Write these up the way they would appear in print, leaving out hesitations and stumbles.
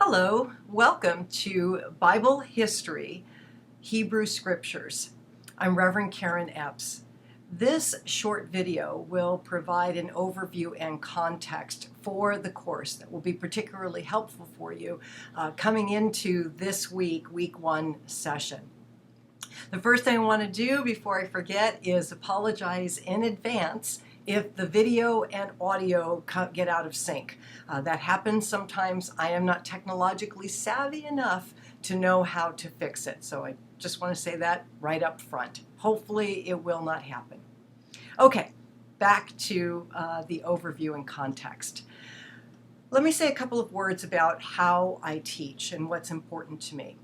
Hello, welcome to Bible History, Hebrew Scriptures. I'm Reverend Karen Epps. This short video will provide an overview and context for the course that will be particularly helpful for you coming into this week one session. The first thing I want to do before I forget is apologize in advance if the video and audio get out of sync. That happens sometimes. I am not technologically savvy enough to know how to fix it. So I just want to say that right up front. Hopefully it will not happen. Okay, back to the overview and context. Let me say a couple of words about how I teach and what's important to me.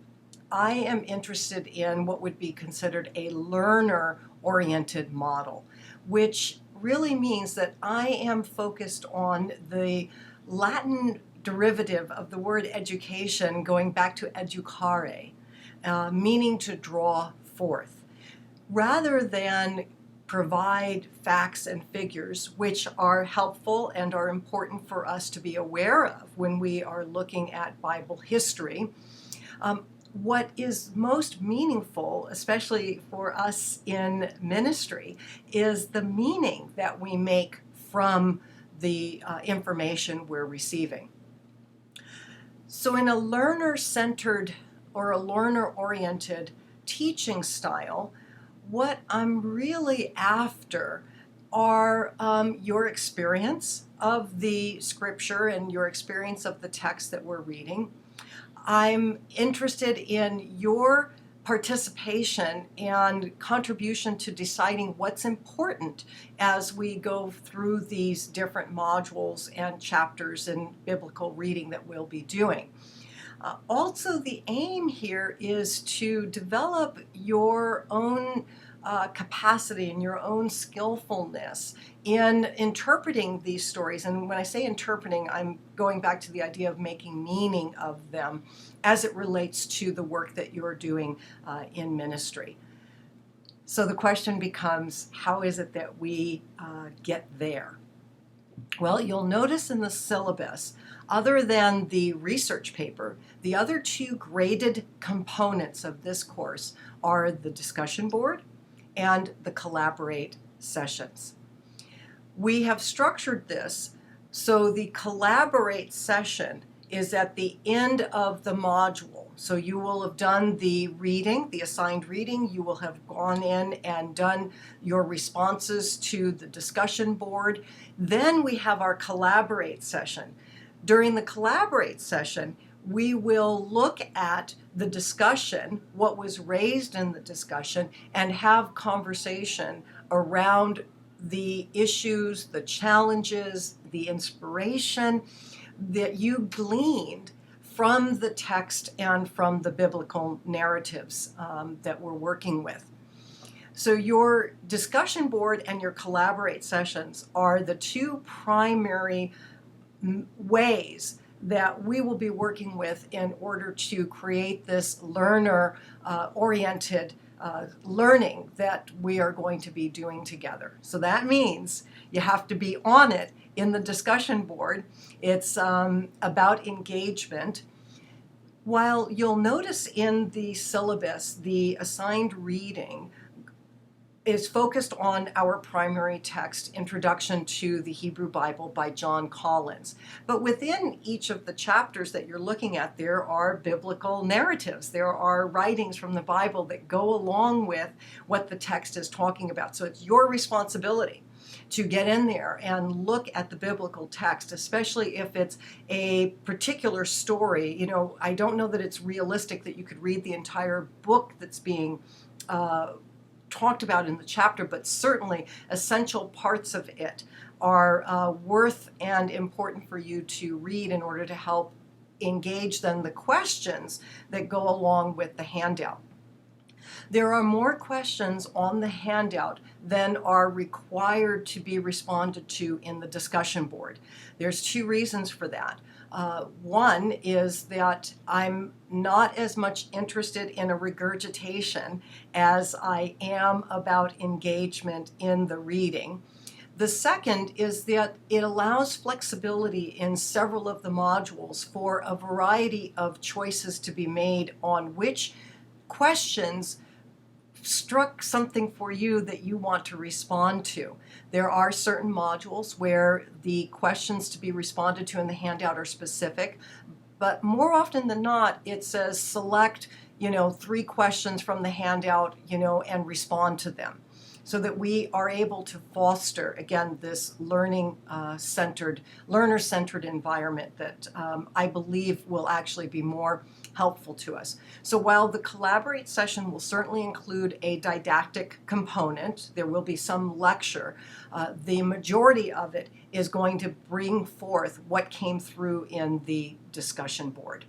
I am interested in what would be considered a learner-oriented model, which really means that I am focused on the Latin derivative of the word education going back to educare, meaning to draw forth, rather than provide facts and figures which are helpful and are important for us to be aware of when we are looking at Bible history. What is most meaningful, especially for us in ministry, is the meaning that we make from the information we're receiving. So in a learner-centered or a learner-oriented teaching style, what I'm really after are your experience of the scripture and your experience of the text that we're reading. I'm interested in your participation and contribution to deciding what's important as we go through these different modules and chapters in biblical reading that we'll be doing. Also, the aim here is to develop your own capacity and your own skillfulness in interpreting these stories. And when I say interpreting, I'm going back to the idea of making meaning of them as it relates to the work that you're doing in ministry. So the question becomes, how is it that we get there? Well, you'll notice in the syllabus, other than the research paper, the other two graded components of this course are the discussion board and the collaborate sessions. We have structured this so the collaborate session is at the end of the module. So you will have done the reading, the assigned reading. You will have gone in and done your responses to the discussion board. Then we have our collaborate session. During the collaborate session, we will look at the discussion, what was raised in the discussion, and have conversation around the issues, the challenges, the inspiration that you gleaned from the text and from the biblical narratives that we're working with. So your discussion board and your collaborate sessions are the two primary ways that we will be working with in order to create this learner-oriented learning that we are going to be doing together. So that means you have to be on it in the discussion board. It's about engagement. While you'll notice in the syllabus, the assigned reading is focused on our primary text, Introduction to the Hebrew Bible by John Collins. But within each of the chapters that you're looking at, there are biblical narratives. There are writings from the Bible that go along with what the text is talking about. So it's your responsibility to get in there and look at the biblical text, especially if it's a particular story. You know, I don't know that it's realistic that you could read the entire book that's being talked about in the chapter, but certainly essential parts of it are worth and important for you to read in order to help engage then the questions that go along with the handout. There are more questions on the handout than are required to be responded to in the discussion board. There's two reasons for that. One is that I'm not as much interested in a regurgitation as I am about engagement in the reading. The second is that it allows flexibility in several of the modules for a variety of choices to be made on which questions struck something for you that you want to respond to. There are certain modules where the questions to be responded to in the handout are specific, but more often than not, it says select, 3 questions from the handout, and respond to them, so that we are able to foster, again, this learner-centered environment that I believe will actually be more helpful to us. So while the Collaborate session will certainly include a didactic component, there will be some lecture, the majority of it is going to bring forth what came through in the discussion board.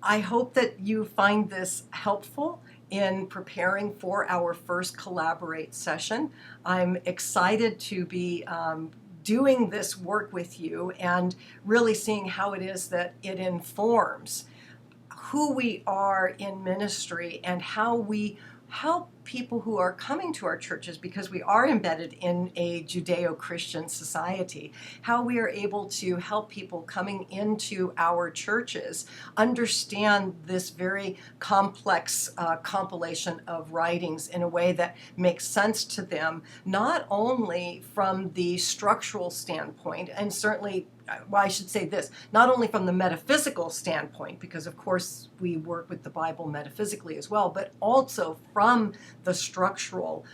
I hope that you find this helpful in preparing for our first Collaborate session. I'm excited to be doing this work with you and really seeing how it is that it informs who we are in ministry and how we help people who are coming to our churches, because we are embedded in a Judeo-Christian society, how we are able to help people coming into our churches understand this very complex compilation of writings in a way that makes sense to them, not only from the structural standpoint, and certainly, well, I should say this, not only from the metaphysical standpoint, because of course we work with the Bible metaphysically as well, but also from the structural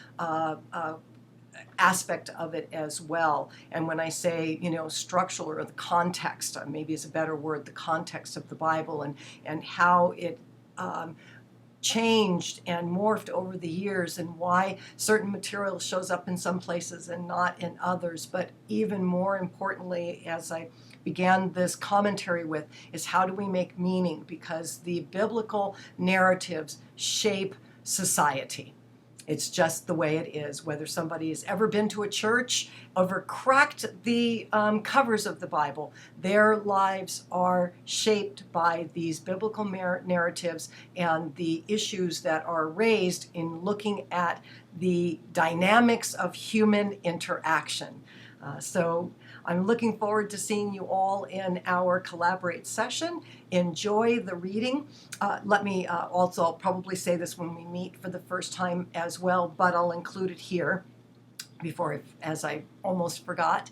aspect of it as well. And when I say, structural, or the context, maybe is a better word, the context of the Bible and how it changed and morphed over the years, and why certain material shows up in some places and not in others. But even more importantly, as I began this commentary with, is how do we make meaning? Because the biblical narratives shape society. It's just the way it is. Whether somebody has ever been to a church, ever cracked the covers of the Bible, their lives are shaped by these biblical narratives and the issues that are raised in looking at the dynamics of human interaction. So I'm looking forward to seeing you all in our Collaborate session. Enjoy the reading. Let me also, I'll probably say this when we meet for the first time as well, but I'll include it here before, as I almost forgot.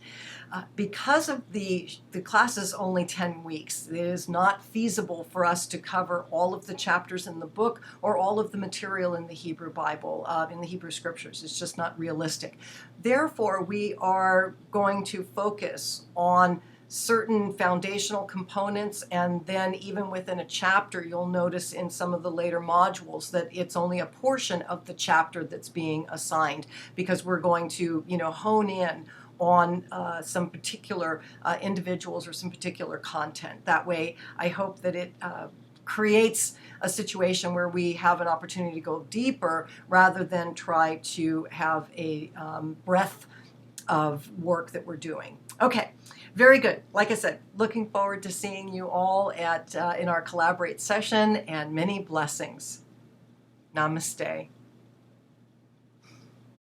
Because of the class is only 10 weeks, it is not feasible for us to cover all of the chapters in the book or all of the material in the Hebrew Bible, in the Hebrew Scriptures. It's just not realistic. Therefore, we are going to focus on certain foundational components, and then even within a chapter, you'll notice in some of the later modules that it's only a portion of the chapter that's being assigned, because we're going to, hone in on some particular individuals or some particular content. That way, I hope that it creates a situation where we have an opportunity to go deeper rather than try to have a breadth of work that we're doing. Okay, very good. Like I said, looking forward to seeing you all in our Collaborate session, and many blessings. Namaste.